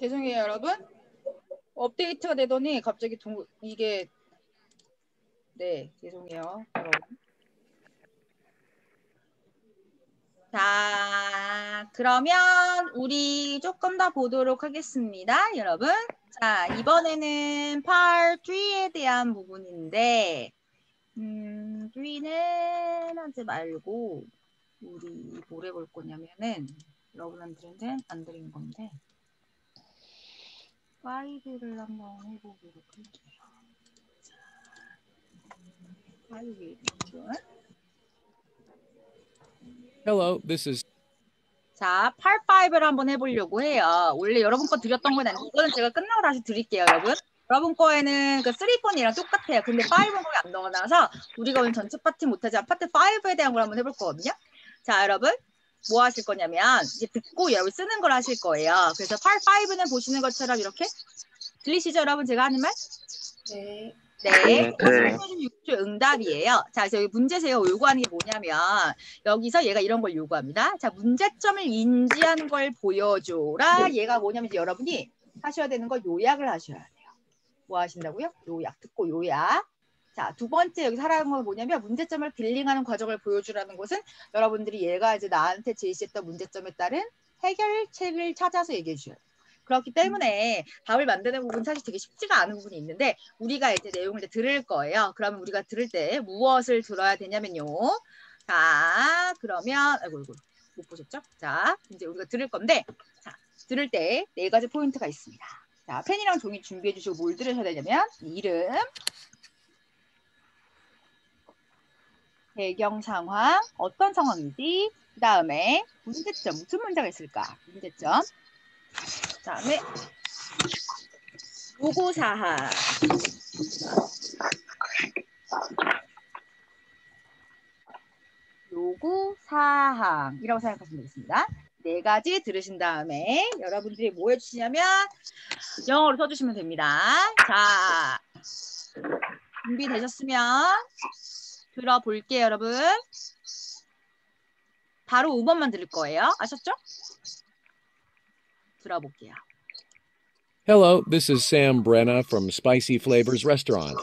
죄송해요, 여러분. 업데이트가 되더니 갑자기 이게 네, 죄송해요, 여러분. 자, 그러면 우리 조금 더 보도록 하겠습니다, 여러분. 자, 이번에는 Part 3에 대한 부분인데 3는 하지 말고 우리 뭘 해볼 거냐면은 여러분한테는 안 드린 건데 5를 한번 해보도록 할게요. 자, 5를 Hello, this is. 자, Part 5를 한번 해보려고 해요. 원래 여러분 거 드렸던 건 아니고 이거는 제가 끝나고 다시 드릴게요, 여러분. 여러분 거에는 그 3번이랑 똑같아요. 근데 5는 거기 안 넣어놔서 우리가 오늘 전체 파트 못하지만 파트 5에 대한 걸 한번 해볼 거거든요. 자, 여러분 뭐 하실 거냐면 이제 듣고 여러분 쓰는 걸 하실 거예요. 그래서 Part 5는 보시는 것처럼 이렇게 들리시죠, 여러분? 제가 하는 말? 네. 네. 36초 응답이에요. 자, 그래서 여기 문제 제가 요구하는 게 뭐냐면 여기서 얘가 이런 걸 요구합니다. 자, 문제점을 인지하는 걸 보여줘라. 얘가 뭐냐면 이제 여러분이 하셔야 되는 거 요약을 하셔야 돼요. 뭐 하신다고요? 요약. 듣고 요약. 자, 두 번째 여기 살아가는 건 뭐냐면 문제점을 딜링하는 과정을 보여주라는 것은 여러분들이 얘가 이제 나한테 제시했던 문제점에 따른 해결책을 찾아서 얘기해 주셔야 돼요. 그렇기 때문에 답을 만드는 부분 사실 되게 쉽지가 않은 부분이 있는데 우리가 이제 내용을 이제 들을 거예요. 그러면 우리가 들을 때 무엇을 들어야 되냐면요. 자, 그러면 아이고 못 보셨죠? 자, 이제 우리가 들을 건데 자, 들을 때 네 가지 포인트가 있습니다. 자, 펜이랑 종이 준비해 주시고 뭘 들으셔야 되냐면 이름, 배경 상황, 어떤 상황인지, 그 다음에 문제점, 무슨 문제가 있을까? 문제점. 그 다음에 요구사항. 요구사항이라고 생각하시면 되겠습니다. 네 가지 들으신 다음에 여러분들이 뭐 해주시냐면 영어로 써주시면 됩니다. 자, 준비되셨으면 들어볼게요, 여러분. 바로 5번만 들을 거예요. 아셨죠? 들어볼게요. Hello, this is Sam Brenna from Spicy Flavors Restaurant.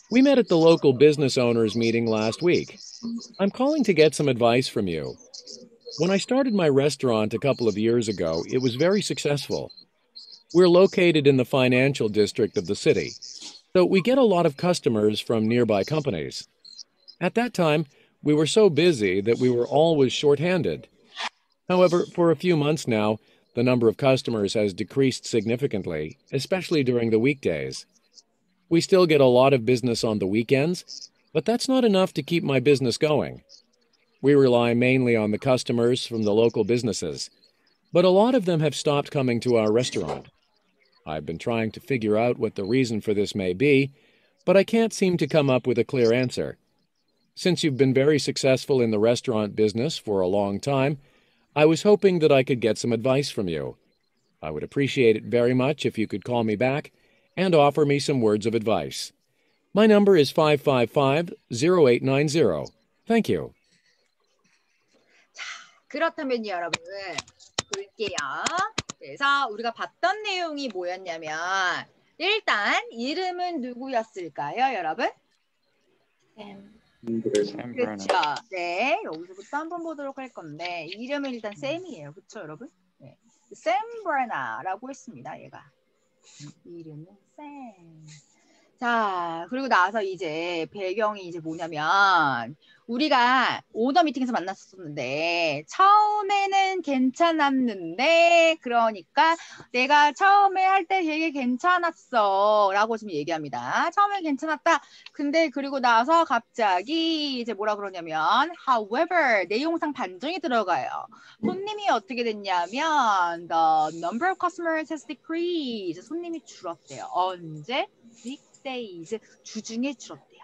We met at the local business owners meeting last week. I'm calling to get some advice from you. When I started my restaurant a couple of years ago, it was very successful. We're located in the financial district of the city, so we get a lot of customers from nearby companies. At that time, we were so busy that we were always short-handed. However, for a few months now, the number of customers has decreased significantly, especially during the weekdays. We still get a lot of business on the weekends, but that's not enough to keep my business going. We rely mainly on the customers from the local businesses, but a lot of them have stopped coming to our restaurant. I've been trying to figure out what the reason for this may be, but I can't seem to come up with a clear answer. Since you've been very successful in the restaurant business for a long time, I was hoping that I could get some advice from you. I would appreciate it very much if you could call me back and offer me some words of advice. My number is 555-0890. Thank you. 그렇다면 여러분 볼게요. 그래서 우리가 봤던 내용이 뭐였냐면 일단 이름은 누구였을까요, 여러분? 그렇죠. 네, 여기서부터 한번 보도록 할 건데 이름은 일단 샘이에요. 그렇죠, 여러분? 네, 샘 브레나라고 했습니다. 얘가 이름은 샘. 자, 그리고 나서 이제 배경이 이제 뭐냐면 우리가 오더 미팅에서 만났었는데 처음에는 괜찮았는데 그러니까 내가 처음에 할 때 되게 괜찮았어 라고 지금 얘기합니다. 처음엔 괜찮았다. 근데 그리고 나서 갑자기 이제 뭐라 그러냐면 however 내용상 반전이 들어가요. 손님이 어떻게 됐냐면 the number of customers has decreased. 손님이 줄었대요. 언제? weekdays 주중에 줄었대요.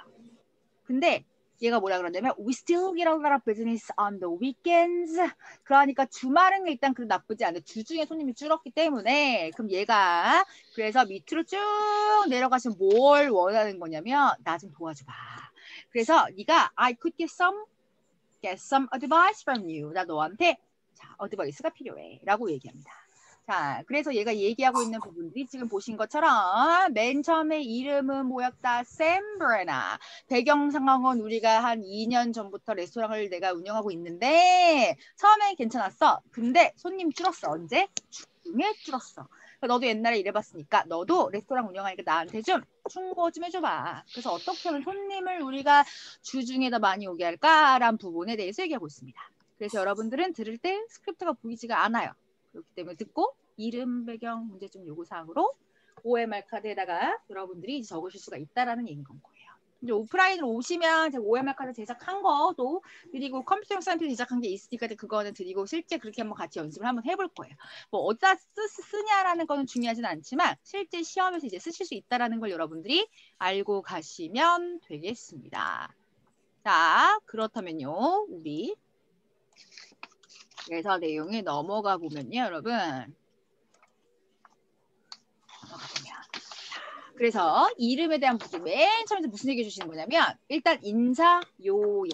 근데 얘가 뭐라 그러냐면 we still get a lot of business on the weekends. 그러니까 주말은 일단 그래도 나쁘지 않은데 주중에 손님이 줄었기 때문에 그럼 얘가 그래서 밑으로 쭉 내려가시면 뭘 원하는 거냐면 나 좀 도와줘봐. 그래서 네가 I could get some advice from you. 나 너한테 자, 어드바이스가 필요해 라고 얘기합니다. 자, 그래서 얘가 얘기하고 있는 부분들이 지금 보신 것처럼 맨 처음에 이름은 뭐였다? 샘브레나. 배경 상황은 우리가 한 2년 전부터 레스토랑을 내가 운영하고 있는데 처음엔 괜찮았어. 근데 손님 줄었어. 언제? 중에 줄었어. 너도 옛날에 일해봤으니까 너도 레스토랑 운영하니까 나한테 좀 충고 좀 해줘봐. 그래서 어떻게 하면 손님을 우리가 주중에다 많이 오게 할까라는 부분에 대해서 얘기하고 있습니다. 그래서 여러분들은 들을 때 스크립트가 보이지가 않아요. 그렇기 때문에 듣고 이름, 배경, 문제점 요구사항으로 OMR 카드에다가 여러분들이 적으실 수가 있다라는 얘기인 거예요. 이제 오프라인으로 오시면 제가 OMR 카드 제작한 거도 드리고 컴퓨터용 사이트 제작한 게 있으니까 그거는 드리고 실제 그렇게 한번 같이 연습을 한번 해볼 거예요. 뭐 어디다 쓰냐라는 거는 중요하진 않지만 실제 시험에서 이제 쓰실 수 있다라는 걸 여러분들이 알고 가시면 되겠습니다. 자, 그렇다면요, 우리 그래서 내용에 넘어가 보면요, 여러분. 그래서 이름에 대한 부분 맨 처음에 무슨 얘기 해주시는 거냐면 일단 인사 요야.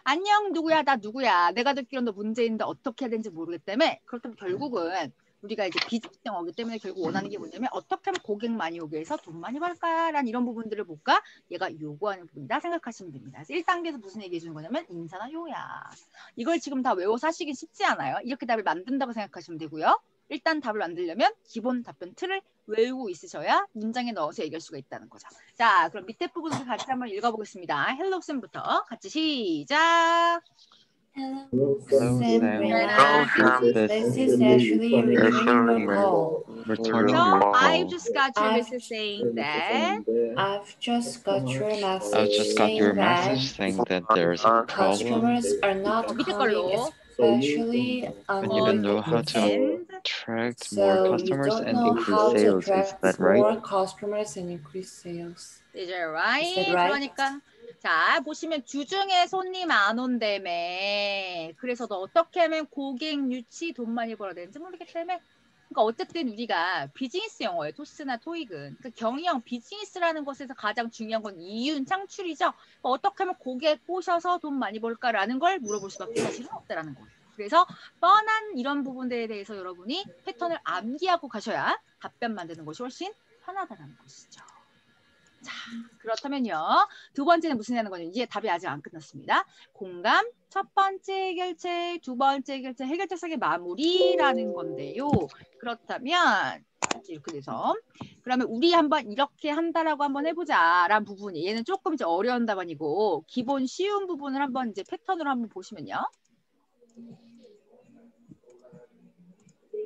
안녕 누구야 나 누구야 내가 듣기로는 너 문제인데 어떻게 해야 되는지 모르겠다며. 그렇다면 결국은 우리가 이제 비즈니스 영어기 때문에 결국 원하는 게 뭐냐면 어떻게 하면 고객 많이 오게 해서 돈 많이 벌까라는 이런 부분들을 볼까 얘가 요구하는 부분이다 생각하시면 됩니다. 그래서 1단계에서 무슨 얘기 해주는 거냐면 인사나 요야. 이걸 지금 다 외워서 하시긴 쉽지 않아요. 이렇게 답을 만든다고 생각하시면 되고요. 일단 답을 만들려면 기본 답변 틀을 외우고 있으셔야 문장에 넣어서 얘기할 수가 있다는 거죠. 자, 그럼 밑에 부분을 같이 한번 읽어보겠습니다. 헬로 쌤부터 같이 시작. Hello, Hello, Sam. Sam. This is actually returning your call. Returning So your I've call. just got your message saying that I've just got your I message just got your saying that message saying that there's a problem customers are not 밑에 coming, 걸로 especially on and you don't know how weekends. to and attract more So you customers don't and know increase how to sales. Is attract that right? more customers and increase sales. is that Is right? that right? 그러니까 자 보시면 주중에 손님 안 온다며. 그래서 너 어떻게 하면 고객 유치 돈 많이 벌어야 되는지 모르겠다며. 그러니까 어쨌든 우리가 비즈니스 영어예요. 토스나 토익은. 그러니까 경영 비즈니스라는 것에서 가장 중요한 건 이윤 창출이죠. 어떻게 하면 고객 꼬셔서 돈 많이 벌까라는 걸 물어볼 수밖에 사실은 없다라는 거예요. 그래서 뻔한 이런 부분들에 대해서 여러분이 패턴을 암기하고 가셔야 답변 만드는 것이 훨씬 편하다는 것이죠. 자, 그렇다면요. 두 번째는 무슨 하는 거냐. 이제 답이 아직 안 끝났습니다. 공감, 첫 번째 해결책, 두 번째 해결책, 해결책의 마무리라는 건데요. 그렇다면 이렇게 돼서 그러면 우리 한번 이렇게 한다라고 한번 해보자라는 부분이 얘는 조금 이제 어려운 답안이고 기본 쉬운 부분을 한번 이제 패턴으로 한번 보시면요.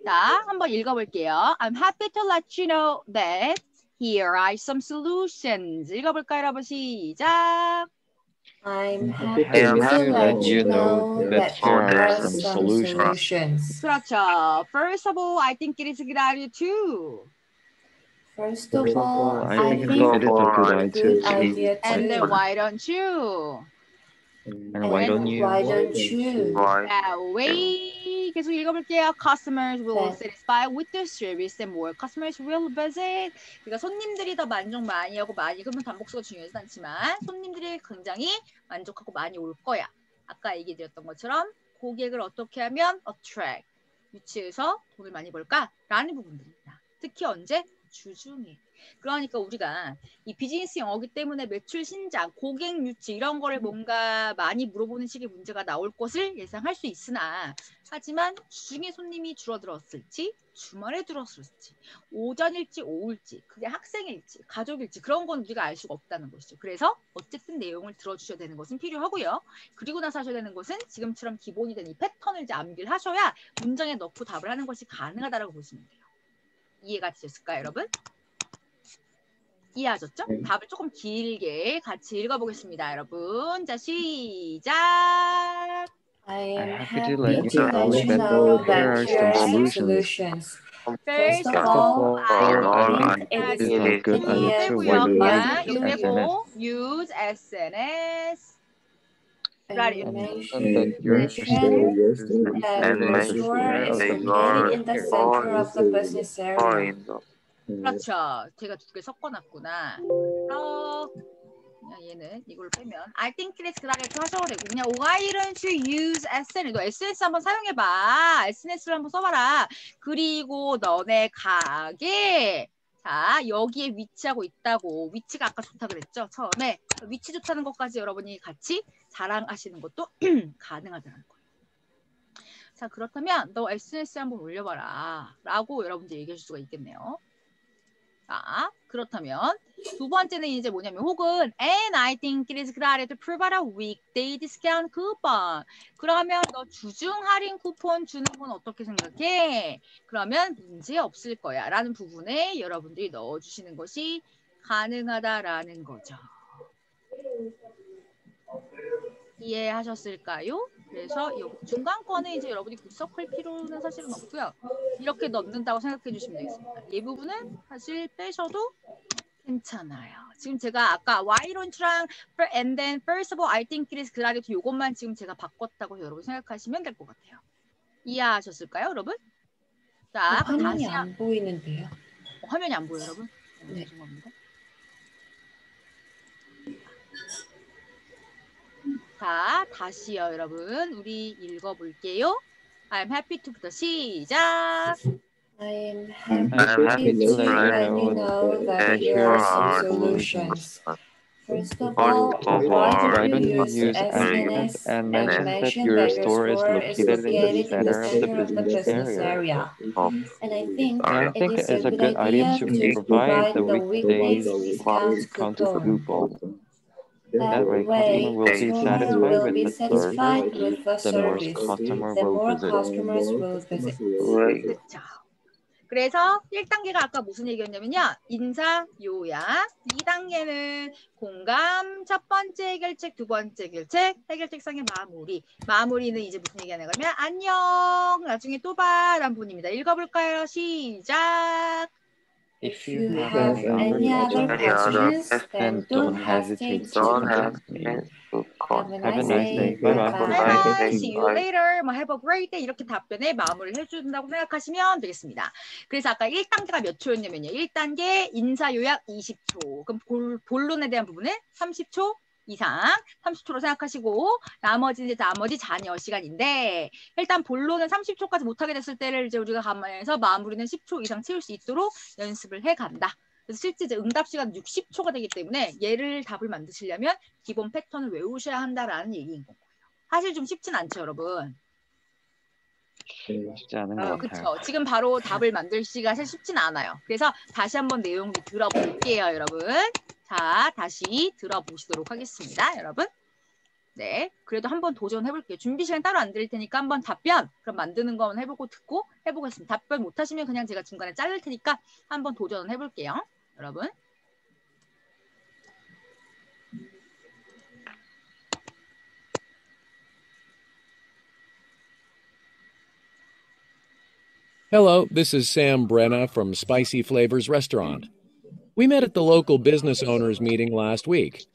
자, 한번 읽어볼게요. I'm happy to let you know that here are some solutions. 읽어볼까요, 여러분? 시작. I'm happy Happy to to let you know that here here are are some some solutions. solutions. 그렇죠. First of all, I think it is a good idea too. First of all, I think it is a good a good idea And then too. why don't you? And why don't you? Why don't you? That way, 계속 읽어볼게요. Customers will 네. satisfy with the service and more customers will visit. 그러니까 손님들이 더 만족 많이 하고 많이 그러면 반복수가 중요하지 않지만 손님들이 굉장히 만족하고 많이 올 거야. 아까 얘기 드렸던 것처럼 고객을 어떻게 하면 attract, 유치해서 돈을 많이 벌까라는 부분들입니다. 특히 언제? 주중에. 그러니까 우리가 이 비즈니스 영어기 때문에 매출 신장, 고객 유치 이런 거를 뭔가 많이 물어보는 식의 문제가 나올 것을 예상할 수 있으나 하지만 주중에 손님이 줄어들었을지 주말에 줄었을지 오전일지 오후일지 그게 학생일지 가족일지 그런 건 우리가 알 수가 없다는 것이죠. 그래서 어쨌든 내용을 들어주셔야 되는 것은 필요하고요. 그리고 나서 하셔야 되는 것은 지금처럼 기본이 된 이 패턴을 이제 암기를 하셔야 문장에 넣고 답을 하는 것이 가능하다고 보시면 돼요. 이해가 되셨을까요, 여러분? 이해하셨죠? 답을 조금 길게 같이 읽어보겠습니다, 여러분. 자, 시작. I am happy to happy to let you know that here are some solutions. First of all, I think it is a good idea to use SNS. and mention and make sure that your store is located in the center of the business area. 그렇죠. 제가 두 개 섞어놨구나. 그래서 얘는 이걸로 빼면 I think it is good 이렇게 하셔도 되고 그냥 Why don't you use SNS? 너 SNS 한번 사용해봐. SNS를 한번 써봐라. 그리고 너네 가게 자 여기에 위치하고 있다고. 위치가 아까 좋다 그랬죠? 처음에 위치 좋다는 것까지 여러분이 같이 자랑하시는 것도 가능하다는 거예요. 자 그렇다면 너 SNS 한번 올려봐라 라고 여러분들 얘기해 줄 수가 있겠네요. 자 그렇다면 두 번째는 이제 뭐냐면 혹은 And I think it is good to provide a weekday discount coupon. 그러면 너 주중 할인 쿠폰 주는 건 어떻게 생각해? 그러면 문제 없을 거야 라는 부분에 여러분들이 넣어주시는 것이 가능하다라는 거죠. 이해하셨을까요? 그래서 이 중간 거는 이제 여러분이 구석할 필요는 사실은 없고요. 이렇게 넣는다고 생각해 주시면 되겠습니다. 이 부분은 사실 빼셔도 괜찮아요. 지금 제가 아까 why don't you랑 and then first of all I think it is good 이렇게 이것만 지금 제가 바꿨다고 여러분 생각하시면 될 것 같아요. 이해하셨을까요, 여러분? 자, 화면이 다시 안 보이는데요. 화면이 안 보여요, 여러분? 네. 죄송합니다. 자, 다시요, 여러분. 우리 읽어볼게요. I'm happy to부터 시작. I'm happy happy to to let you know that here are some solutions. First of all, why don't you use SNS and mention that your store is located in the center of the business area? And I think it is a good idea to provide the weekdays discount coupon. That way, customer will be satisfied with the service. The more customers will visit. 그렇죠. 그래서 1단계가 아까 무슨 얘기였냐면요. 인사, 요약. 2단계는 공감, 첫 번째 해결책, 두 번째 해결책, 해결책상의 마무리. 마무리는 이제 무슨 얘기하는 거냐면 안녕, 나중에 또 봐 라는 부분입니다. 읽어볼까요? 시작. If you have any other questions, then don't hesitate to contact me. Have a nice day. Bye Bye-bye. bye. See you later. 뭐 have a great day. 이렇게 답변에 마무리를 해준다고 생각하시면 되겠습니다. 그래서 아까 1단계가 몇 초였냐면요. 1단계 인사 요약 20초. 그럼 본론에 대한 부분은 30초 이상 30초로 생각하시고 나머지 잔여 시간인데 일단 본론은 30초까지 못하게 됐을 때를 이제 우리가 감안해서 마무리는 10초 이상 채울 수 있도록 연습을 해간다. 그래서 실제 이제 응답 시간 60초가 되기 때문에 얘를 답을 만드시려면 기본 패턴을 외우셔야 한다라는 얘기인 거고요. 사실 좀 쉽진 않죠, 여러분. 쉽지 않은 것 같아요. 그렇죠. 지금 바로 답을 만들기가 사실 쉽진 않아요. 그래서 다시 한번 내용 들어볼게요, 여러분. 자, 다시 들어보시도록 하겠습니다, 여러분. 네, 그래도 한번 도전해볼게요. 준비 시간 따로 안 드릴 테니까 한번 답변, 그럼 만드는 거 해보고 듣고 해보겠습니다. 답변 못하시면 그냥 제가 중간에 자를 테니까 한번 도전을 해볼게요, 여러분. Hello, this is Sam Brenna from Spicy Flavors Restaurant. We met at the local business owners meeting last week.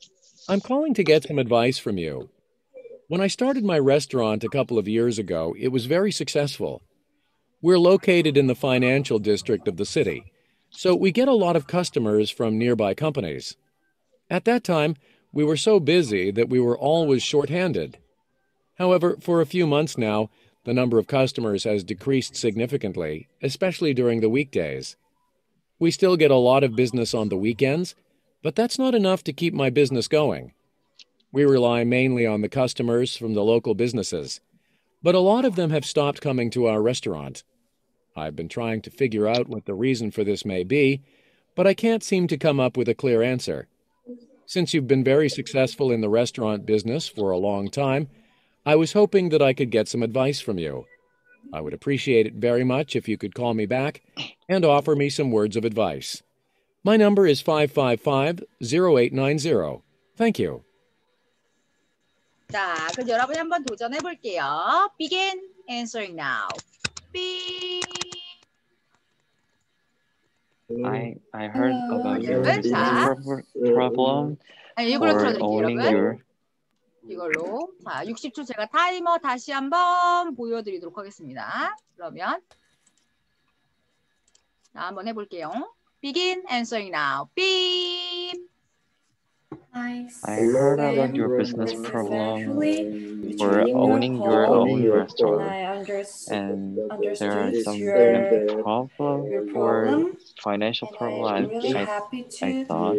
I'm calling to get some advice from you. When I started my restaurant a couple of years ago, it was very successful. We're located in the financial district of the city, so we get a lot of customers from nearby companies. At that time, we were so busy that we were always short-handed. However, for a few months now, the number of customers has decreased significantly, especially during the weekdays. We still get a lot of business on the weekends, but that's not enough to keep my business going. We rely mainly on the customers from the local businesses, but a lot of them have stopped coming to our restaurant. I've been trying to figure out what the reason for this may be, but I can't seem to come up with a clear answer. Since you've been very successful in the restaurant business for a long time, I was hoping that I could get some advice from you. I would appreciate it very much if you could call me back and offer me some words of advice. My number is 555-0890. Thank you. 자, 그럼 여러분이 한번 도전해 볼게요. Begin answering now. I heard about your 여러분, 자. problem 이걸로 for 틀어드릴게요, owning 여러분. your 이걸로. 자, 60초 제가 타이머 다시 한번 보여드리도록 하겠습니다. 그러면 자, 한번 해볼게요. Begin answering now. 삐. I heard about your business problem for owning your own restaurant, and there are some kind of problem for financial problem. I thought,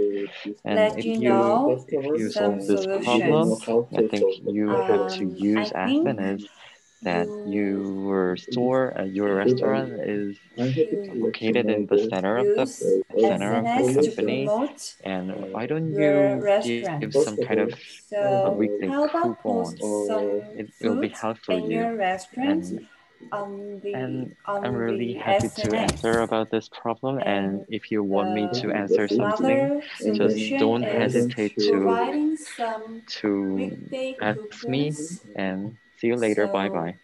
and if you solve this problem, I think you have to use Athens that your restaurant is located in the center of the company, and why don't you give some kind of a weekday coupon? It will be helpful for you, and I'm really happy to answer about this problem. And if you want me to answer something, just don't hesitate to ask me. And see you later. Bye bye.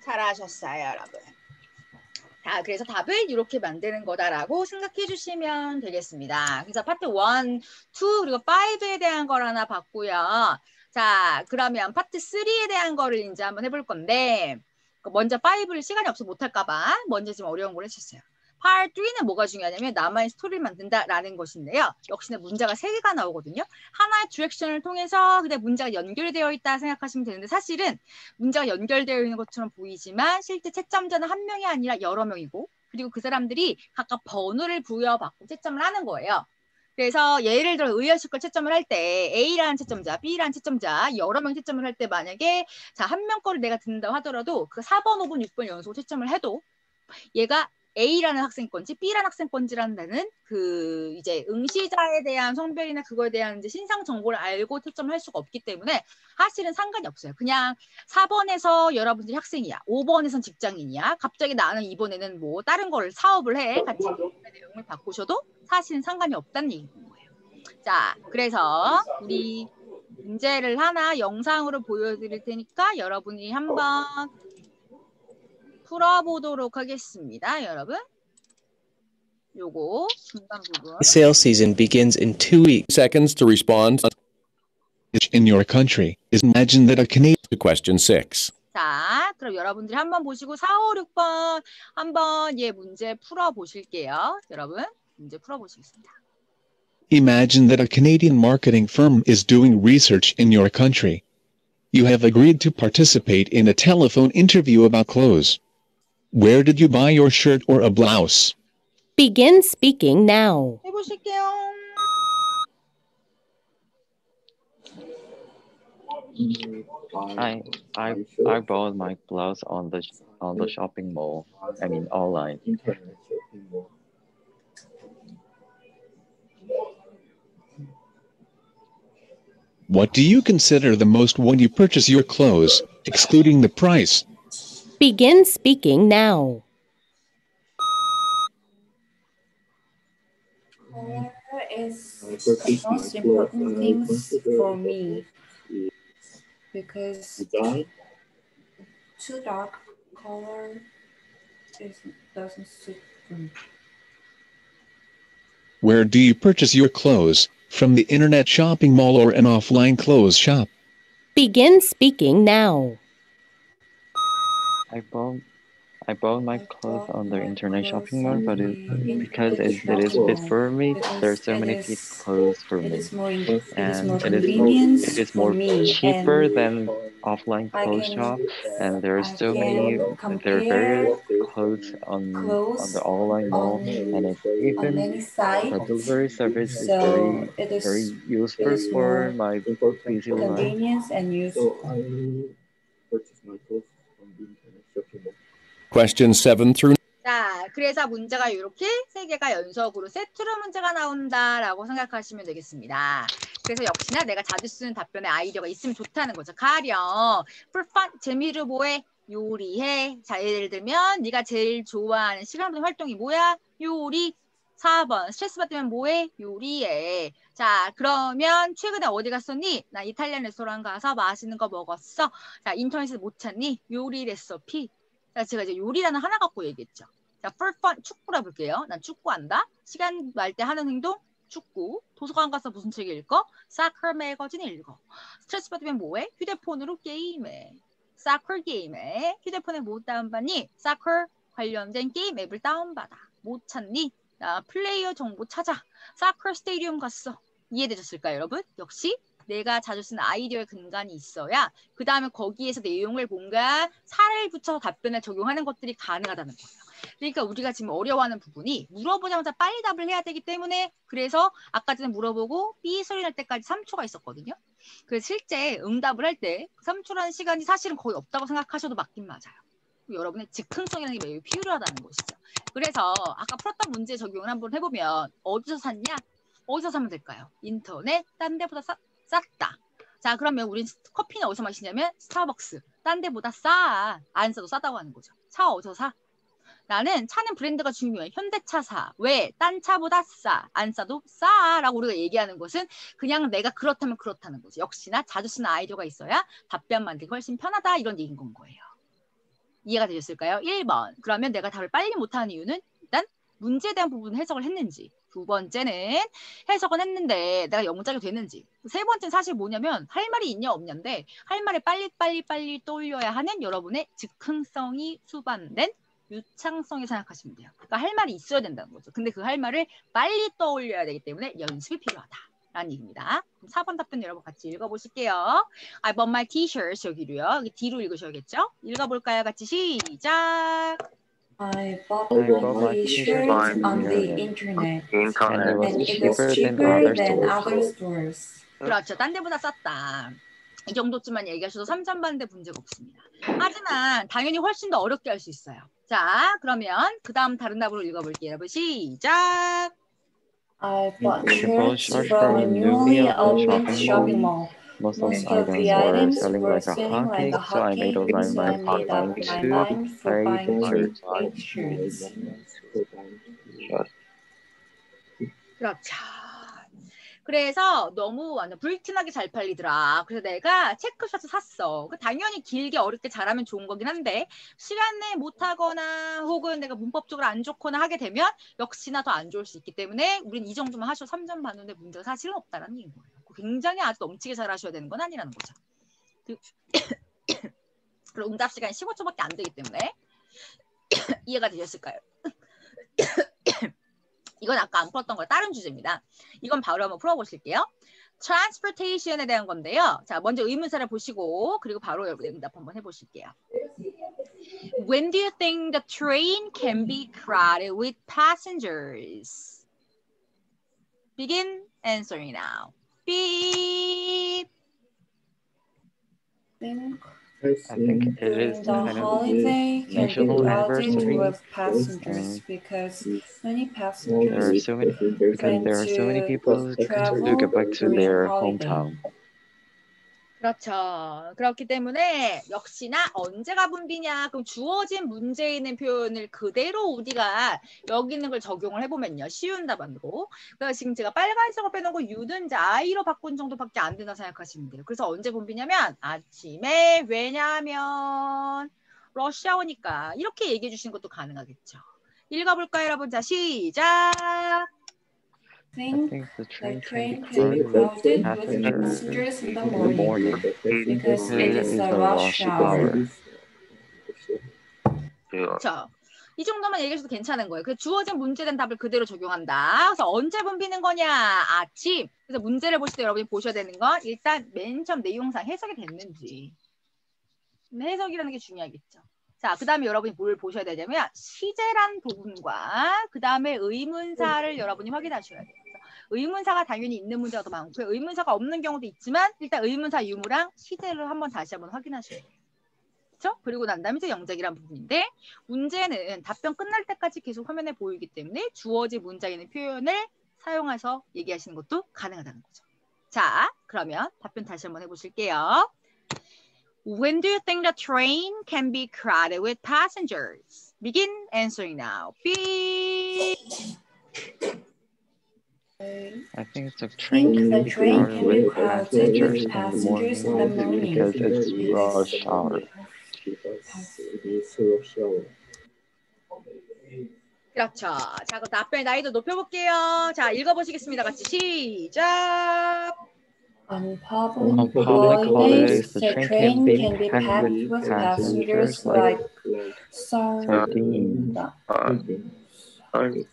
잘하셨어요, 여러분. 자, 그래서 답을 이렇게 만드는 거다라고 생각해 주시면 되겠습니다. 그래서 파트 1, 2, 그리고 5에 대한 걸 하나 봤고요. 자, 그러면 파트 3에 대한 거를 이제 한번 해볼 건데, 먼저 5를 시간이 없어 못할까봐 먼저 좀 어려운 걸 해주셨어요. 파트 3는 뭐가 중요하냐면 나만의 스토리를 만든다라는 것인데요. 역시나 문제가 3개가 나오거든요. 하나의 디렉션을 통해서 그냥 문제가 연결되어 있다 생각하시면 되는데 사실은 문제가 연결되어 있는 것처럼 보이지만 실제 채점자는 한 명이 아니라 여러 명이고 그리고 그 사람들이 각각 번호를 부여받고 채점을 하는 거예요. 그래서 예를 들어 의열식걸 채점을 할 때 A라는 채점자, B라는 채점자 여러 명 채점을 할 때 만약에 자, 한 명 거를 내가 듣는다고 하더라도 그 4번, 5번, 6번 연속 채점을 해도 얘가 A라는 학생 건지 B라는 학생 건지라는 그 이제 응시자에 대한 성별이나 그거에 대한 이제 신상 정보를 알고 채점을 할 수가 없기 때문에 사실은 상관이 없어요. 그냥 4번에서 여러분들이 학생이야. 5번에선 직장인이야. 갑자기 나는 이번에는 뭐 다른 거를 사업을 해. 같이 내용을 바꾸셔도 사실은 상관이 없다는 얘기인 거예요. 자, 그래서 우리 문제를 하나 영상으로 보여드릴 테니까 여러분이 한번 풀어보도록 하겠습니다, 여러분. 요거 중간 부분. Sale season begins in 2 weeks. Seconds to respond In your country, imagine that a Canadian to question 6. 자, 그럼 여러분들이 한번 보시고 4, 5, 6번 한번 문제 풀어보실게요. 여러분, 문제 풀어보시겠습니다. Imagine that a Canadian marketing firm is doing research in your country. You have agreed to participate in a telephone interview about clothes. Where did you buy your shirt or a blouse? Begin speaking now. 해보실게요. I bought my blouse on the shopping mall. I mean online. What do you consider the most when you purchase your clothes, excluding the price? Begin speaking now. Color is the most important thing for me because too dark color doesn't suit me. Where do you purchase your clothes? From the internet shopping mall or an offline clothes shop? Begin speaking now. I bought my clothes on the internet shopping mall, but because it is fit for me, there are so many fit clothes for me, and it is more cheaper than offline clothes shop, and there are so many various clothes on the online mall, and even the delivery service is very useful for my busy life. Convenience and useful. Questions 7 through 자, 그래서 문제가 이렇게 3개가 연속으로 세트로 문제가 나온다라고 생각하시면 되겠습니다. 그래서 역시나 내가 자주 쓰는 답변에 아이디어가 있으면 좋다는 거죠. 가령 for fun, 재미로 뭐해? 요리해. 자, 예를 들면 네가 제일 좋아하는 시간보다 활동이 뭐야? 요리. 4번 스트레스 받으면 뭐해? 요리해. 자, 그러면 최근에 어디 갔었니? 나 이탈리안 레스토랑 가서 맛있는 거 먹었어. 자, 인터넷에서 못 찾니? 요리 레시피. 자, 제가 이제 요리라는 하나 갖고 얘기했죠. 자, for fun, 축구라 볼게요. 난 축구한다. 시간 날 때 하는 행동, 축구. 도서관 가서 무슨 책 읽어? 사커 매거진 읽어. 스트레스 받으면 뭐해? 휴대폰으로 게임해. 사커 게임해. 휴대폰에 못 다운받니? 사커 관련된 게임 앱을 다운받아. 못 찾니? 플레이어 정보 찾아. 사커 스테디움 갔어. 이해되셨을까요, 여러분? 역시 내가 자주 쓰는 아이디어의 근간이 있어야 그 다음에 거기에서 내용을 뭔가 살을 붙여서 답변에 적용하는 것들이 가능하다는 거예요. 그러니까 우리가 지금 어려워하는 부분이 물어보자마자 빨리 답을 해야 되기 때문에 그래서 아까 전에 물어보고 삐 소리 날 때까지 3초가 있었거든요. 그래서 실제 응답을 할 때 3초라는 시간이 사실은 거의 없다고 생각하셔도 맞긴 맞아요. 여러분의 즉흥성이라는 게 매우 필요하다는 것이죠. 그래서 아까 풀었던 문제 적용을 한번 해보면 어디서 샀냐? 어디서 사면 될까요? 인터넷, 딴 데보다 쌌다. 자, 그러면 우린 커피는 어디서 마시냐면 스타벅스. 딴 데보다 싸. 안 싸도 싸다고 하는 거죠. 차 어디서 사? 나는 차는 브랜드가 중요해. 현대차 사. 왜? 딴 차보다 싸. 안 싸도 싸. 라고 우리가 얘기하는 것은 그냥 내가 그렇다면 그렇다는 거죠. 역시나 자주 쓰는 아이디어가 있어야 답변 만들기 훨씬 편하다. 이런 얘기인 건 거예요. 이해가 되셨을까요? 1번. 그러면 내가 답을 빨리 못하는 이유는 일단 문제에 대한 부분 해석을 했는지. 두 번째는 해석은 했는데 내가 영작이 됐는지. 세 번째는 사실 뭐냐면 할 말이 있냐 없냐인데 할 말을 빨리 떠올려야 하는 여러분의 즉흥성이 수반된 유창성이 생각하시면 돼요. 그러니까 할 말이 있어야 된다는 거죠. 근데 그 할 말을 빨리 떠올려야 되기 때문에 연습이 필요하다. 라는 얘기입니다. 그럼 4번 답변 여러분 같이 읽어보실게요. I bought my t-shirts 여기로요. 여기 D로 읽으셔야겠죠? 읽어볼까요? 같이 시작! I bought my t-shirts on the internet, and it was cheaper than other stores. 그렇죠. 딴 데보다 쌌다. 이 정도쯤만 얘기하셔도 3점 받는데 문제가 없습니다. 하지만 당연히 훨씬 더 어렵게 할 수 있어요. 자, 그러면 그 다음 다른 답으로 읽어볼게요. 여러분 시작! I bought shirts from a newly opened shopping mall. Most of the items were selling like a hotcake, so I made up my mind for buying 8 shirts. 그렇죠. 그래서 너무 완전 불티나게 잘 팔리더라. 그래서 내가 체크샷을 샀어. 당연히 길게 어렵게 잘하면 좋은 거긴 한데 시간 내에 못하거나 혹은 내가 문법적으로 안 좋거나 하게 되면 역시나 더 안 좋을 수 있기 때문에 우린 이 정도만 하셔도 3점 받는데 문제가 사실은 없다는 얘기인 거예요. 굉장히 아주 넘치게 잘 하셔야 되는 건 아니라는 거죠. 그리고 응답 시간이 15초밖에 안 되기 때문에 이해가 되셨을까요? 이건 아까 안 풀었던 거 다른 주제입니다. 이건 바로 한번 풀어보실게요. transportation에 대한 건데요. 자, 먼저 의문사를 보시고 그리고 바로 응답 한번 해보실게요. When do you think the train can be crowded with passengers? Begin answering now. Beep. I think it During is the kind of holiday can be national crowded anniversary. with passengers because many There are passengers so many plan people to to travel get back to during their holiday. hometown. 그렇죠. 그렇기 때문에 역시나 언제가 분비냐. 그럼 주어진 문제에 있는 표현을 그대로 우리가 여기 있는 걸 적용을 해보면요. 쉬운 답안으로. 그래서 지금 제가 빨간색으로 빼놓고 U는 이제 I로 바꾼 정도밖에 안 된다 생각하시면 돼요. 그래서 언제 분비냐면 아침에 왜냐하면 러시아어니까 이렇게 얘기해 주시는 것도 가능하겠죠. 읽어볼까요, 여러분? 자, 시작! I I think think the the train train can can be be crowded crowded with with passengers passengers in the in the morning morning because it is a a rush hour. 그렇죠. 이 정도만 얘기해줘도 괜찮은 거예요. 그 주어진 문제에 대한 답을 그대로 적용한다. 그래서 언제 분비는 거냐? 아침. 그래서 문제를 보실 때 여러분이 보셔야 되는 건 일단 맨 처음 내용상 해석이 됐는지. 해석이라는 게 중요하겠죠. 자, 그 다음에 여러분이 뭘 보셔야 되냐면 시제란 부분과 그 다음에 의문사를 여러분이 확인하셔야 돼요. 의문사가 당연히 있는 문제가 더 많고요. 의문사가 없는 경우도 있지만 일단 의문사 유무랑 시제를 다시 한번 확인하셔야 돼요. 그렇죠? 그리고 난 다음에 이제 영작이란 부분인데 문제는 답변 끝날 때까지 계속 화면에 보이기 때문에 주어진 문장에 있는 표현을 사용해서 얘기하시는 것도 가능하다는 거죠. 자, 그러면 답변 다시 한번 해보실게요. When do you think the train can be crowded with passengers? Begin answering now. Beep. I think the I train think can the be train crowded can be with crowded with passengers passengers in the morning because it's rush hour. 그렇죠. 자, 그럼 답변의 나이도 높여볼게요. 자, 읽어보시겠습니다. 같이 시작. On On public public holidays, holidays, the train can be packed with passengers like sardines. sardines.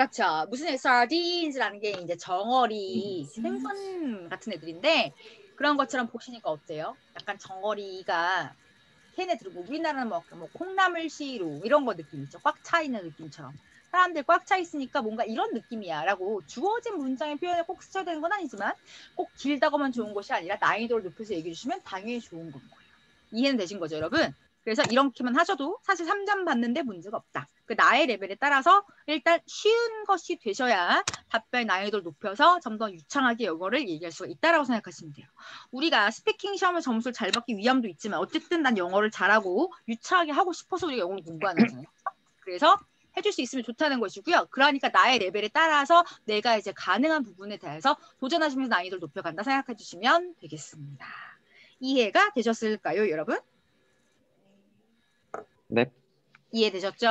그렇죠. 무슨 sardines라는 게 이제 정어리, 생선 같은 애들인데 그런 것처럼 보시니까 어때요? 약간 정어리가 걔네 들고 우리나라는 뭐 콩나물시루 이런 거 느낌 있죠. 꽉 차 있는 느낌처럼. 사람들 꽉 차 있으니까 뭔가 이런 느낌이야 라고 주어진 문장의 표현을 꼭 쓰셔야 되는 건 아니지만 꼭 길다고만 좋은 것이 아니라 난이도를 높여서 얘기해 주시면 당연히 좋은 건 거예요. 이해는 되신 거죠, 여러분? 그래서 이렇게만 하셔도 사실 3점 받는데 문제가 없다. 그 나의 레벨에 따라서 일단 쉬운 것이 되셔야 답변 난이도를 높여서 좀 더 유창하게 영어를 얘기할 수가 있다라고 생각하시면 돼요. 우리가 스피킹 시험을 점수를 잘 받기 위함도 있지만 어쨌든 난 영어를 잘하고 유창하게 하고 싶어서 우리가 영어를 공부하는 거잖아요. 그래서 해줄 수 있으면 좋다는 것이고요. 그러니까 나의 레벨에 따라서 내가 이제 가능한 부분에 대해서 도전하시면서 난이도를 높여간다 생각해 주시면 되겠습니다. 이해가 되셨을까요, 여러분? 네. 이해되셨죠?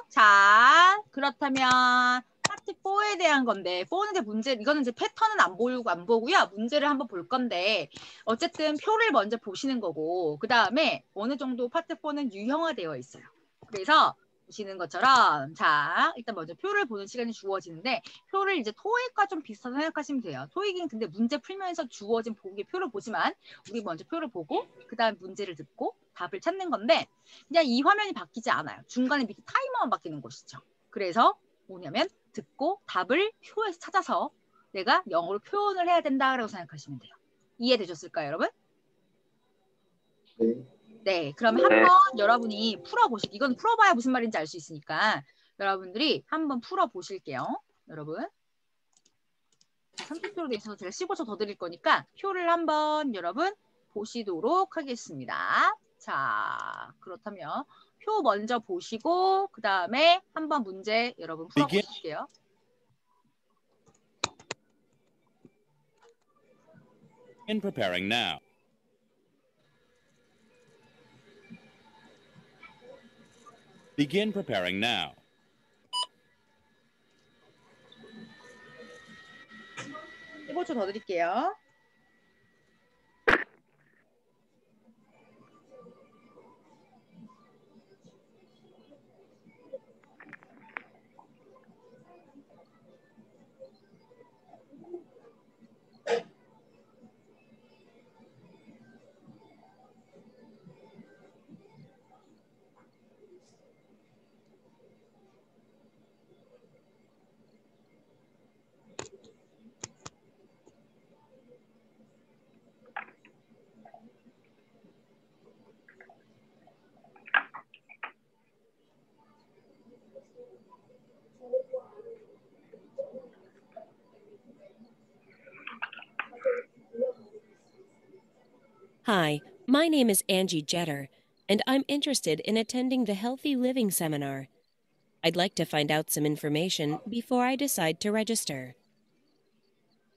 자, 그렇다면 파트 4에 대한 건데 4는 이제 문제, 이거는 이제 패턴은 안 보고요. 문제를 한번 볼 건데 어쨌든 표를 먼저 보시는 거고 그 다음에 어느 정도 파트 4는 유형화되어 있어요. 그래서 보시는 것처럼 자, 일단 먼저 표를 보는 시간이 주어지는데 표를 이제 토익과 좀 비슷하다 생각하시면 돼요. 토익은 근데 문제 풀면서 주어진 보기의 표를 보지만 우리 먼저 표를 보고 그 다음 문제를 듣고 답을 찾는 건데 그냥 이 화면이 바뀌지 않아요. 중간에 밑에 타이머만 바뀌는 것이죠. 그래서 뭐냐면 듣고 답을 표에서 찾아서 내가 영어로 표현을 해야 된다라고 생각하시면 돼요. 이해되셨을까요, 여러분? 네, 그러면 한번 여러분이 풀어보실게요. 이건 풀어봐야 무슨 말인지 알 수 있으니까 여러분들이 한번 풀어보실게요. 여러분. 30초로 돼 있어서 제가 15초 더 드릴 거니까 표를 한번 여러분 보시도록 하겠습니다. 자, 그렇다면 표 먼저 보시고 그 다음에 한번 문제 여러분 풀어보실게요. In preparing now. Begin preparing now. (15초) 더 드릴게요. Hi, my name is Angie Jetter, and I'm interested in attending the Healthy Living Seminar. I'd like to find out some information before I decide to register.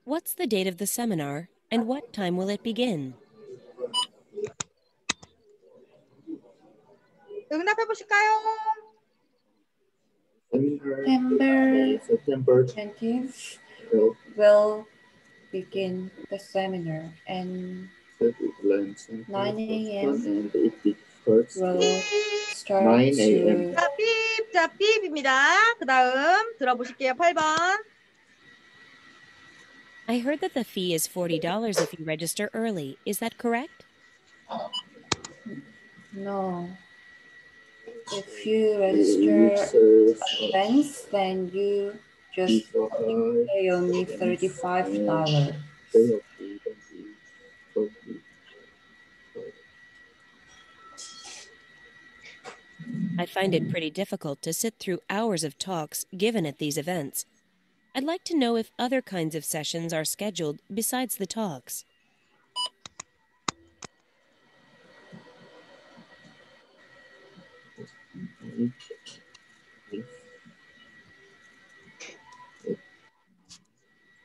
What's the date of the seminar, and what time will it begin? 응답해 보실까요? September 20th will begin the seminar and 9 a.m. and it will start 9 a.m. 자, 삐입니다. 그 다음 들어보실게요. 8번. I heard that the fee is $40 if you register early. Is that correct? No. If you register advance, then you just pay only $35. I find it pretty difficult to sit through hours of talks given at these events. I'd like to know if other kinds of sessions are scheduled besides the talks.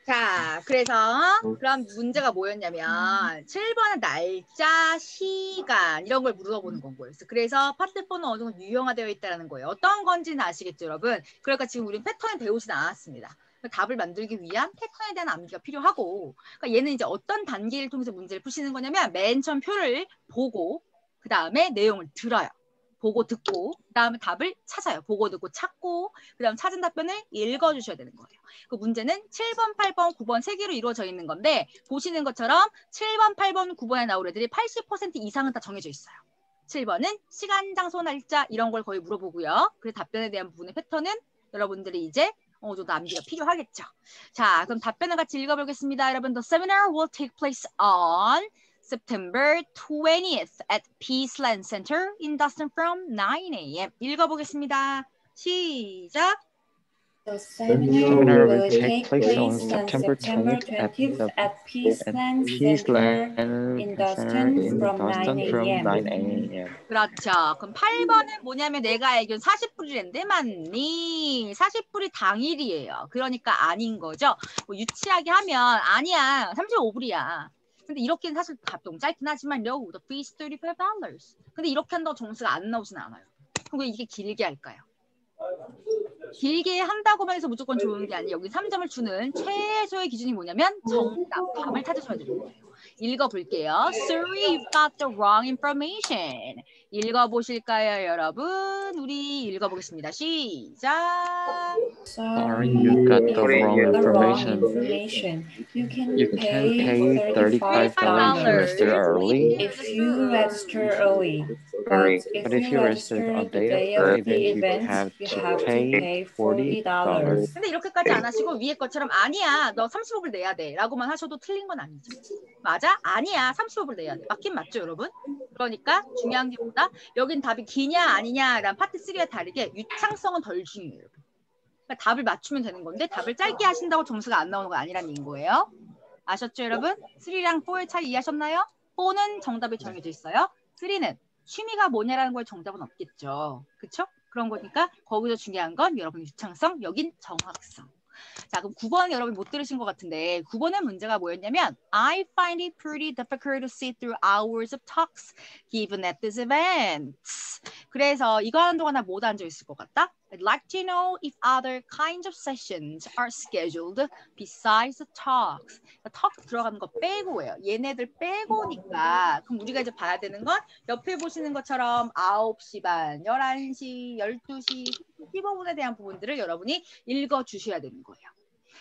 자, 그래서 그럼 문제가 뭐였냐면 7번은 날짜, 시간 이런 걸 물어보는 건 거였어요. 그래서 파트 4는 어느 정도 유형화되어 있다는 거예요. 어떤 건지는 아시겠죠, 여러분? 그러니까 지금 우리는 패턴을 배우진 않았습니다. 답을 만들기 위한 패턴에 대한 암기가 필요하고 그러니까 얘는 이제 어떤 단계를 통해서 문제를 푸시는 거냐면 맨 처음 표를 보고 그 다음에 내용을 들어요. 보고 듣고 그다음에 답을 찾아요. 보고 듣고 찾고 그다음 찾은 답변을 읽어주셔야 되는 거예요. 그 문제는 7번, 8번, 9번 세 개로 이루어져 있는 건데 보시는 것처럼 7번, 8번, 9번에 나올 애들이 80% 이상은 다 정해져 있어요. 7번은 시간, 장소, 날짜 이런 걸 거의 물어보고요. 그래서 답변에 대한 부분의 패턴은 여러분들이 이제 어느 정도 암기가 필요하겠죠. 자, 그럼 답변을 같이 읽어보겠습니다. 여러분, the seminar will take place on September 20th at Peaceland Center in Dustin from 9 a.m. 읽어보겠습니다. 시작. The seminar will take place on September 20th at Peaceland Center in Dustin from 9 a.m. 그렇죠. 그럼 8번은 뭐냐면 내가 알기로는 40불이랬는데 맞니? 40불이 당일이에요. 그러니까 아닌 거죠. 뭐 유치하게 하면 아니야. 35불이야. 근데 이렇게는 사실 답 너무 짧긴 하지만 no, the fee is $35. 근데 이렇게 한다고 점수가 안 나오진 않아요. 그럼 왜 이게 길게 할까요? 길게 한다고만 해서 무조건 좋은 게 아니에요. 여기 3점을 주는 최소의 기준이 뭐냐면 정답, 답을 찾으셔야 되는 거예요. 읽어볼게요. Sorry, you've got the wrong information. 읽어보실까요, 여러분? 우리 읽어보겠습니다. 시작. Sorry, you got the wrong information. You can pay $35 to register early if you register early. But if you register on the day of the event, you have to pay $40. 근데 이렇게까지 안 하시고 위에 것처럼 아니야, 너 35불 내야 돼 라고만 하셔도 틀린 건 아니죠. 맞아? 아니야, 35불 내야 돼. 맞긴 맞죠, 여러분? 그러니까 중요한 게 뭐다? 여긴 답이 기냐 아니냐라는 파트 3와 다르게 유창성은 덜 중요해요. 그러니까 답을 맞추면 되는 건데 답을 짧게 하신다고 점수가 안 나오는 거 아니라는 얘기인 거예요. 아셨죠, 여러분? 3랑 4의 차이 이해하셨나요? 4는 정답이 정해져 있어요. 3는 취미가 뭐냐라는 거에 정답은 없겠죠. 그쵸? 그런 거니까 거기서 중요한 건 여러분 유창성, 여긴 정확성. 자, 그럼 9번 여러분 못 들으신 것 같은데 9번의 문제가 뭐였냐면 I find it pretty difficult to sit through hours of talks given at this event. 그래서 이거 하는 동안 나 못 앉아 있을 것 같다? I'd like to know if other kinds of sessions are scheduled besides the talks. talk 들어가는 거 빼고예요. 얘네들 빼고니까 그럼 우리가 이제 봐야 되는 건 옆에 보시는 것처럼 9시 반, 11시, 12시, 15분에 대한 부분들을 여러분이 읽어주셔야 되는 거예요.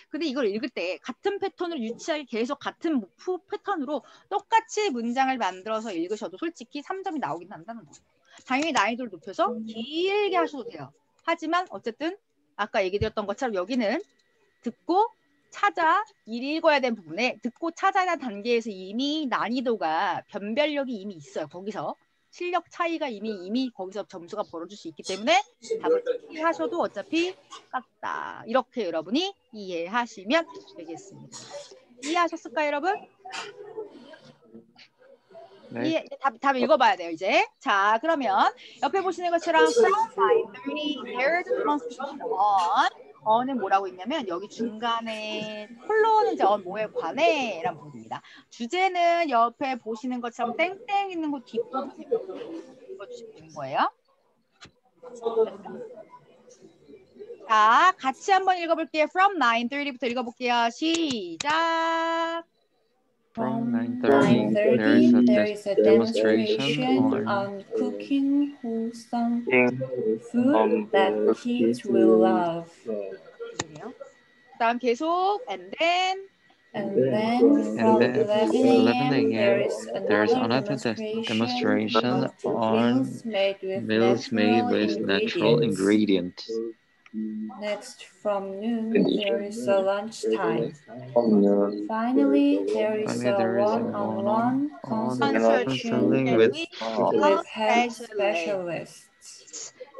근데 이걸 읽을 때 같은 패턴으로 유치하게 계속 같은 목표 패턴으로 똑같이 문장을 만들어서 읽으셔도 솔직히 3점이 나오긴 한다는 거예요. 당연히 난이도를 높여서 길게 하셔도 돼요. 하지만 어쨌든 아까 얘기 드렸던 것처럼 여기는 듣고 찾아 읽어야 되는 부분에 듣고 찾아야 하는 단계에서 이미 난이도가 변별력이 이미 있어요. 거기서 실력 차이가 이미 거기서 점수가 벌어질 수 있기 때문에 답을 하셔도 어차피 깎다. 이렇게 여러분이 이해하시면 되겠습니다. 이해하셨을까요, 여러분? 네. 답 읽어봐야 돼요, 이제. 자, 그러면 옆에 보시는 것처럼 from 9:30, there's a conversation on. 어는 뭐라고 있냐면 여기 중간에 폴로는 이제 뭐에 관해 라는 부분입니다. 주제는 옆에 보시는 것처럼 땡땡 있는 거 뒷부분에 읽어주시면 되는 거예요. 자, 같이 한번 읽어볼게요. From 9:30부터 읽어볼게요. 시작. From 9:30, there is a demonstration on cooking wholesome food that kids will love. 다음 계속 and then from 11 a.m. there is another demonstration on meals made with natural ingredients. Next, from noon, there is a lunchtime. Finally, there is a one-on-one consultation with health specialists.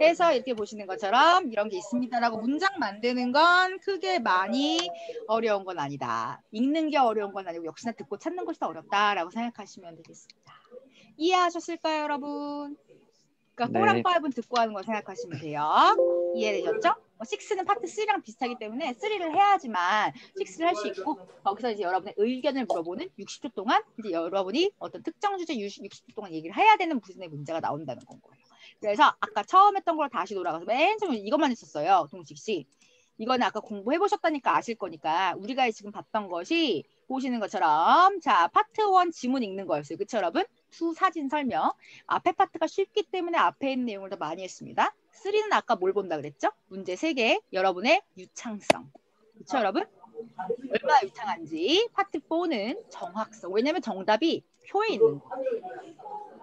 해서 이렇게 보시는 것처럼 이런 게 있습니다라고 문장 만드는 건 크게 많이 어려운 건 아니다. 읽는 게 어려운 건 아니고 역시나 듣고 찾는 것이 더 어렵다라고 생각하시면 되겠습니다. 이해하셨을까요, 여러분? 그러니까 4랑 5은 듣고 하는 걸 생각하시면 돼요. 이해되셨죠? 6는 파트 3랑 비슷하기 때문에 3를 해야지만 6를 할 수 있고 거기서 이제 여러분의 의견을 물어보는 60초 동안 이제 여러분이 어떤 특정 주제 60초 동안 얘기를 해야 되는 부분의 문제가 나온다는 건 거예요. 그래서 아까 처음 했던 걸 다시 돌아가서 맨 처음에 이것만 했었어요. 동식 씨. 이거는 아까 공부해보셨다니까 아실 거니까 우리가 지금 봤던 것이 보시는 것처럼 자 파트 1 지문 읽는 거였어요. 그쵸 여러분? 2 사진 설명. 앞에 파트가 쉽기 때문에 앞에 있는 내용을 더 많이 했습니다. 3는 아까 뭘 본다 그랬죠? 문제 3개. 여러분의 유창성. 그쵸 여러분? 얼마나 유창한지. 파트 4는 정확성. 왜냐면 정답이 표에 있는 거.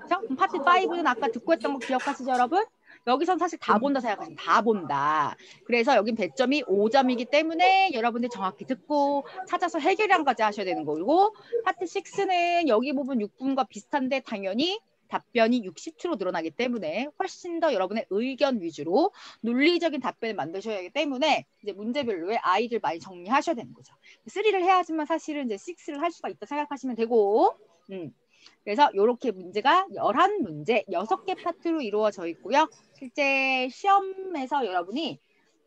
그쵸? 그럼 파트 5는 아까 듣고 했던 거 기억하시죠 여러분? 여기선 사실 다 본다 생각하시면 다 본다. 그래서 여긴 배점이 5점이기 때문에 여러분들 정확히 듣고 찾아서 해결량까지 하셔야 되는 거고 파트 6는 여기 부분 6분과 비슷한데 당연히 답변이 60초로 늘어나기 때문에 훨씬 더 여러분의 의견 위주로 논리적인 답변을 만드셔야 하기 때문에 이제 문제별로의 아이들 많이 정리하셔야 되는 거죠. 3를 해야지만 사실은 이제 6를 할 수가 있다 생각하시면 되고 그래서 이렇게 문제가 11문제, 6개 파트로 이루어져 있고요. 실제 시험에서 여러분이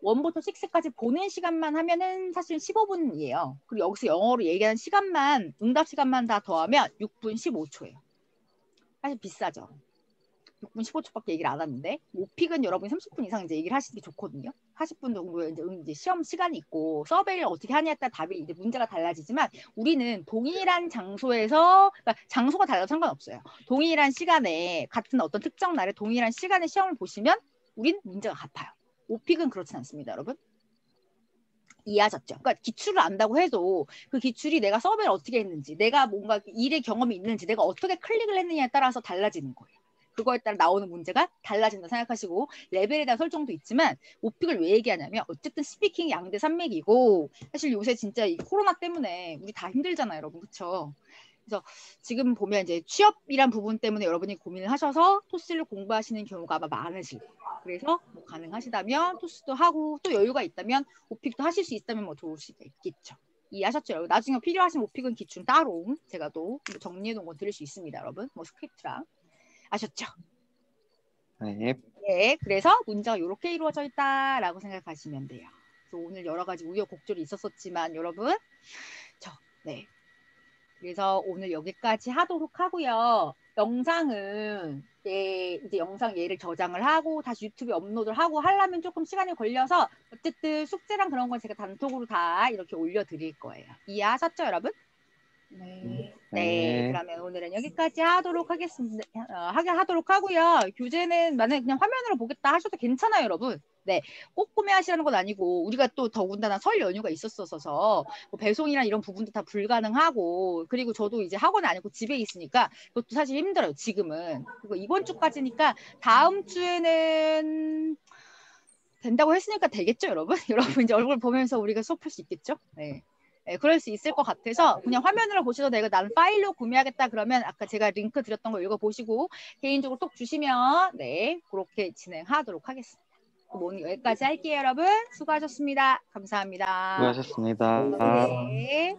1부터 6까지 보는 시간만 하면은 사실 15분이에요. 그리고 여기서 영어로 얘기하는 시간만, 응답 시간만 다 더하면 6분 15초예요. 사실 비싸죠. 6분 15초밖에 얘기를 안 하는데 오픽은 여러분이 30분 이상 이제 얘기를 하시는 게 좋거든요. 40분 정도의 이제 시험 시간이 있고 서베이를 어떻게 하냐에 따라 답이 이제 문제가 달라지지만 우리는 동일한 장소에서 그러니까 장소가 달라도 상관없어요. 동일한 시간에 같은 어떤 특정 날에 동일한 시간에 시험을 보시면 우린 문제가 같아요. 오픽은 그렇진 않습니다, 여러분. 이해하셨죠? 그러니까 기출을 안다고 해도 그 기출이 내가 서베이를 어떻게 했는지, 내가 뭔가 일의 경험이 있는지, 내가 어떻게 클릭을 했느냐에 따라서 달라지는 거예요. 그거에 따라 나오는 문제가 달라진다 생각하시고 레벨에 대한 설정도 있지만 오픽을 왜 얘기하냐면 어쨌든 스피킹이 양대 산맥이고 사실 요새 진짜 이 코로나 때문에 우리 다 힘들잖아요, 여러분. 그렇죠? 그래서 지금 보면 이제 취업이란 부분 때문에 여러분이 고민을 하셔서 토스를 공부하시는 경우가 아마 많으실 거예요. 그래서 뭐 가능하시다면 토스도 하고 또 여유가 있다면 오픽도 하실 수 있다면 뭐 좋을 수가 있겠죠. 이해하셨죠, 여러분? 나중에 필요하신 오픽은 기준 따로 제가 또 정리해 놓은 거 드릴 수 있습니다, 여러분. 뭐 스크립트랑. 아셨죠? 네. 네, 그래서 문제가 이렇게 이루어져 있다라고 생각하시면 돼요. 그래서 오늘 여러 가지 우여곡절이 있었지만 여러분, 네. 그래서 오늘 여기까지 하도록 하고요. 영상은 이제 영상 얘를 저장을 하고 다시 유튜브에 업로드를 하고 하려면 조금 시간이 걸려서 어쨌든 숙제랑 그런 건 제가 단톡으로 다 이렇게 올려드릴 거예요. 이해하셨죠, 여러분? 네, 그러면 오늘은 여기까지 하도록 하겠습니다. 하도록 하고요. 교재는 만약에 그냥 화면으로 보겠다 하셔도 괜찮아요, 여러분. 네, 꼭 구매하시라는 건 아니고 우리가 또 더군다나 설 연휴가 있었어서 뭐 배송이나 이런 부분도 다 불가능하고 그리고 저도 이제 학원 아니고 집에 있으니까 그것도 사실 힘들어요, 지금은. 그리고 이번 주까지니까 다음 주에는 된다고 했으니까 되겠죠, 여러분? 여러분 이제 얼굴 보면서 우리가 수업할 수 있겠죠? 네. 네, 그럴 수 있을 것 같아서 그냥 화면으로 보셔도 되고 나는 파일로 구매하겠다 그러면 아까 제가 링크 드렸던 거 읽어보시고 개인적으로 톡 주시면 네 그렇게 진행하도록 하겠습니다. 오늘 여기까지 할게요, 여러분. 수고하셨습니다. 감사합니다. 수고하셨습니다. 네.